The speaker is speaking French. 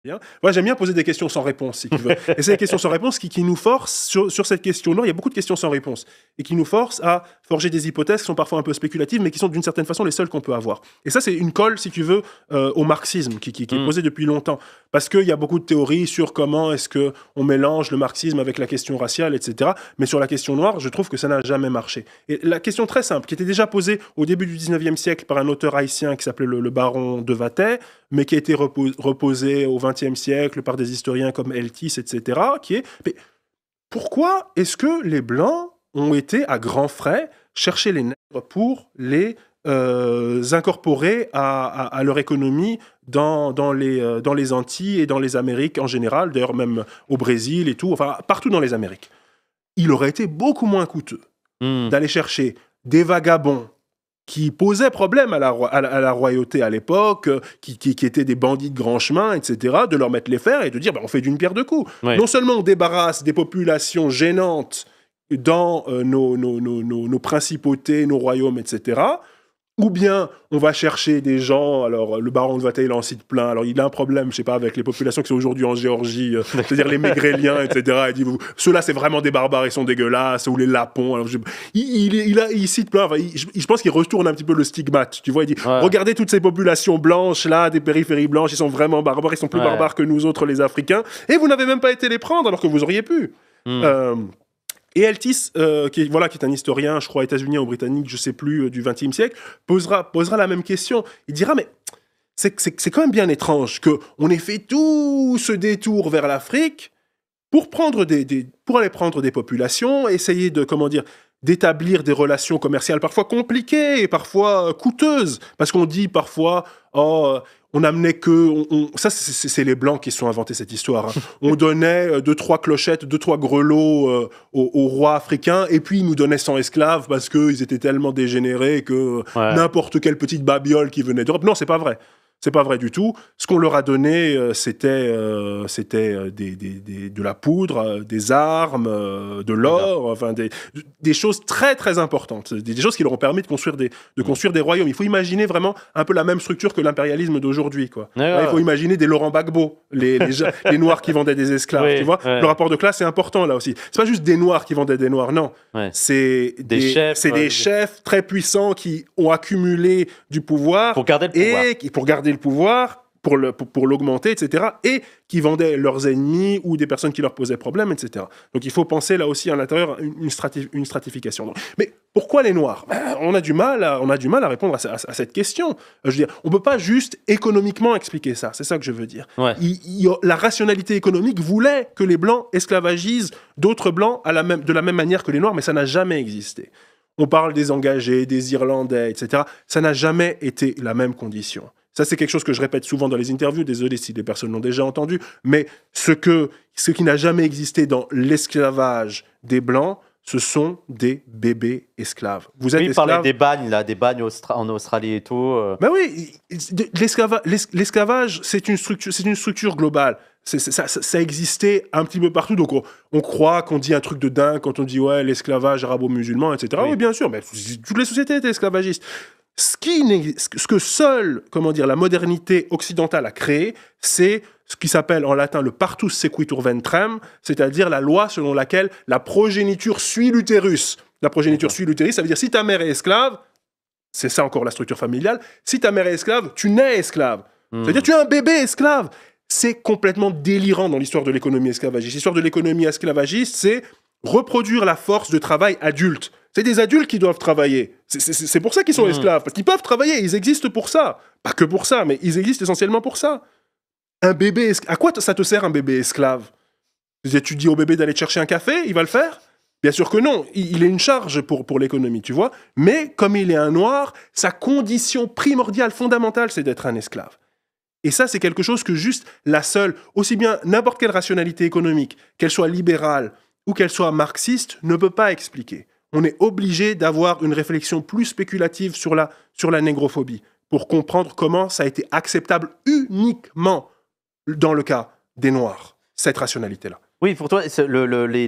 Bien. Ouais, j'aime bien poser des questions sans réponse, si tu veux. Et c'est des questions sans réponse qui nous forcent, sur cette question-là, il y a beaucoup de questions sans réponse, et qui nous forcent à forger des hypothèses qui sont parfois un peu spéculatives, mais qui sont d'une certaine façon les seules qu'on peut avoir. Et ça, c'est une colle, si tu veux, au marxisme, qui est posée depuis longtemps. Parce qu'il y a beaucoup de théories sur comment est-ce qu'on mélange le marxisme avec la question raciale, etc. Mais sur la question noire, je trouve que ça n'a jamais marché. Et la question très simple, qui était déjà posée au début du 19e siècle par un auteur haïtien qui s'appelait le baron de Vatay, mais qui a été reposée au XXe siècle par des historiens comme Eltis, etc., qui est, mais pourquoi est-ce que les Blancs ont été à grands frais chercher les nègres pour les incorporer à leur économie dans les Antilles et dans les Amériques en général, d'ailleurs même au Brésil et tout, enfin partout dans les Amériques. Il aurait été beaucoup moins coûteux d'aller chercher des vagabonds qui posaient problème à la royauté à l'époque, qui étaient des bandits de grand chemin, etc., de leur mettre les fers et de dire on fait d'une pierre deux coups. Ouais. Non seulement on débarrasse des populations gênantes dans nos principautés, nos royaumes, etc., ou bien on va chercher des gens, alors le baron de Vatay il en cite plein, alors il a un problème, je sais pas, avec les populations qui sont aujourd'hui en Géorgie, c'est-à-dire les Mégréliens, etc. Il dit, ceux-là c'est vraiment des barbares, ils sont dégueulasses, ou les Lapons. Alors, il cite plein, enfin, je pense qu'il retourne un petit peu le stigmate, tu vois, il dit, regardez toutes ces populations blanches là, des périphéries blanches, ils sont vraiment barbares, ils sont plus barbares que nous autres les Africains, et vous n'avez même pas été les prendre alors que vous auriez pu. Et Eltis, qui est un historien, je crois, états-unien ou britannique, je sais plus, du XXe siècle, posera la même question. Il dira, mais c'est quand même bien étrange qu'on ait fait tout ce détour vers l'Afrique pour aller prendre des populations, essayer d'établir des relations commerciales parfois compliquées et parfois coûteuses. Parce qu'on dit parfois, on amenait que... Ça, c'est les Blancs qui se sont inventés cette histoire. Hein. On donnait 2-3 clochettes, 2-3 grelots aux rois africains, et puis ils nous donnaient 100 esclaves parce qu'ils étaient tellement dégénérés que n'importe quelle petite babiole qui venait d'Europe... Non, c'est pas vrai. C'est pas vrai du tout. Ce qu'on leur a donné, c'était de la poudre, des armes, de l'or, enfin des choses très très importantes, des choses qui leur ont permis de construire des royaumes. Il faut imaginer vraiment un peu la même structure que l'impérialisme d'aujourd'hui, quoi. Il faut imaginer des Laurent Gbagbo, les Noirs qui vendaient des esclaves, tu vois. Le rapport de classe est important là aussi. C'est pas juste des Noirs qui vendaient des Noirs, non. C'est des chefs très puissants qui ont accumulé du pouvoir pour garder le pouvoir. Pour l'augmenter, etc., et qui vendaient leurs ennemis ou des personnes qui leur posaient problème, etc. Donc il faut penser là aussi à l'intérieur une stratification. Mais pourquoi les Noirs ? On a du mal à répondre à cette question. Je veux dire, on ne peut pas juste économiquement expliquer ça, c'est ça que je veux dire. La rationalité économique voulait que les Blancs esclavagisent d'autres Blancs de la même manière que les Noirs, mais ça n'a jamais existé. On parle des engagés, des Irlandais, etc. Ça n'a jamais été la même condition. Ça, c'est quelque chose que je répète souvent dans les interviews, désolé si des personnes l'ont déjà entendu, mais ce qui n'a jamais existé dans l'esclavage des Blancs, ce sont des bébés esclaves. Vous êtes il parlait des bagnes, là, des bagnes en Australie et tout. Ben oui, l'esclavage, c'est une structure globale. Ça existait un petit peu partout, donc on croit qu'on dit un truc de dingue quand on dit l'esclavage arabo-musulman, etc. Oui, bien sûr, mais toutes les sociétés étaient esclavagistes. Ce que seule, la modernité occidentale a créé, c'est ce qui s'appelle en latin le partus sequitur ventrem, c'est-à-dire la loi selon laquelle la progéniture suit l'utérus. La progéniture suit l'utérus, ça veut dire si ta mère est esclave, c'est ça encore la structure familiale, si ta mère est esclave, tu nais esclave. C'est-à-dire tu es un bébé esclave. C'est complètement délirant dans l'histoire de l'économie esclavagiste. L'histoire de l'économie esclavagiste, c'est reproduire la force de travail adulte. C'est des adultes qui doivent travailler. C'est pour ça qu'ils sont esclaves. Parce qu'ils peuvent travailler, ils existent pour ça. Pas que pour ça, mais ils existent essentiellement pour ça. Un bébé à quoi ça te sert un bébé esclave ? Tu dis au bébé d'aller te chercher un café, il va le faire ? Bien sûr que non. Il est une charge pour l'économie, tu vois. Mais comme il est un noir, sa condition primordiale, fondamentale, c'est d'être un esclave. Et ça, c'est quelque chose que juste la seule, aussi bien n'importe quelle rationalité économique, qu'elle soit libérale ou qu'elle soit marxiste, ne peut pas expliquer. On est obligé d'avoir une réflexion plus spéculative sur la négrophobie pour comprendre comment ça a été acceptable uniquement dans le cas des Noirs, cette rationalité-là. Oui, pour toi, les